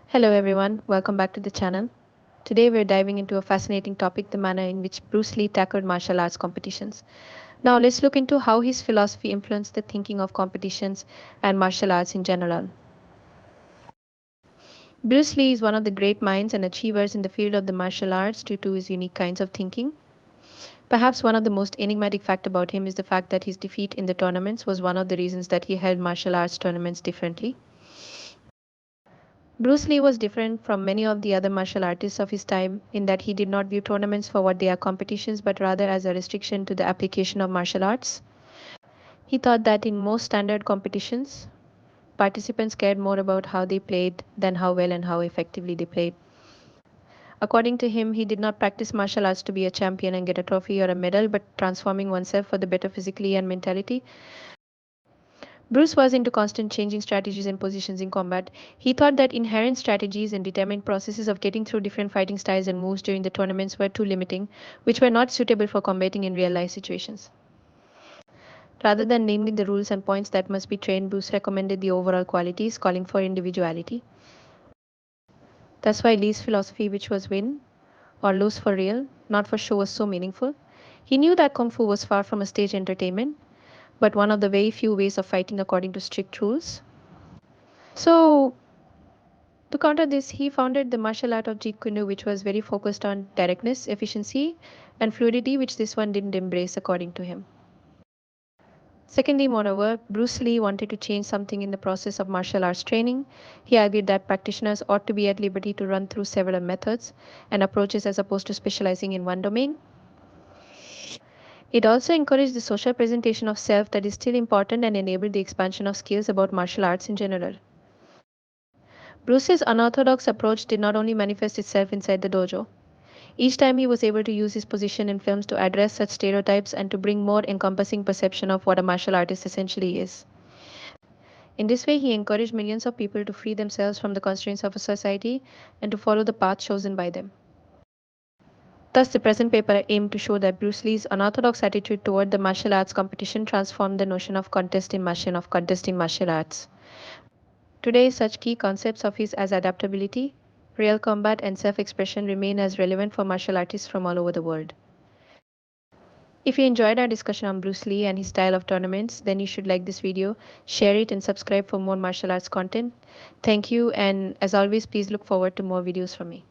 Hello everyone, welcome back to the channel. Today we're diving into a fascinating topic, the manner in which Bruce Lee tackled martial arts competitions. Now let's look into how his philosophy influenced the thinking of competitions and martial arts in general. Bruce Lee is one of the great minds and achievers in the field of the martial arts due to his unique kinds of thinking. Perhaps one of the most enigmatic fact about him is the fact that his defeat in the tournaments was one of the reasons that he held martial arts tournaments differently. Bruce Lee was different from many of the other martial artists of his time in that he did not view tournaments for what they are competitions but rather as a restriction to the application of martial arts. He thought that in most standard competitions, participants cared more about how they played than how well and how effectively they played. According to him, he did not practice martial arts to be a champion and get a trophy or a medal, but transforming oneself for the better physically and mentality. Bruce was into constant changing strategies and positions in combat. He thought that inherent strategies and determined processes of getting through different fighting styles and moves during the tournaments were too limiting, which were not suitable for combating in real life situations. Rather than naming the rules and points that must be trained, Bruce recommended the overall qualities, calling for individuality. That's why Lee's philosophy, which was win or lose for real, not for show, was so meaningful. He knew that Kung Fu was far from a stage entertainment, but one of the very few ways of fighting according to strict rules. So, to counter this, he founded the martial art of Jeet Kune Do, which was very focused on directness, efficiency, and fluidity, which this one didn't embrace, according to him. Secondly, moreover, Bruce Lee wanted to change something in the process of martial arts training. He argued that practitioners ought to be at liberty to run through several methods and approaches as opposed to specializing in one domain. It also encouraged the social presentation of self that is still important and enabled the expansion of skills about martial arts in general. Bruce's unorthodox approach did not only manifest itself inside the dojo. Each time he was able to use his position in films to address such stereotypes and to bring more encompassing perception of what a martial artist essentially is. In this way, he encouraged millions of people to free themselves from the constraints of a society and to follow the path chosen by them. Thus, the present paper aimed to show that Bruce Lee's unorthodox attitude toward the martial arts competition transformed the notion of contest in martial arts. Today, such key concepts of his as adaptability, real combat, and self-expression remain as relevant for martial artists from all over the world. If you enjoyed our discussion on Bruce Lee and his style of tournaments, then you should like this video, share it, and subscribe for more martial arts content. Thank you, and as always, please look forward to more videos from me.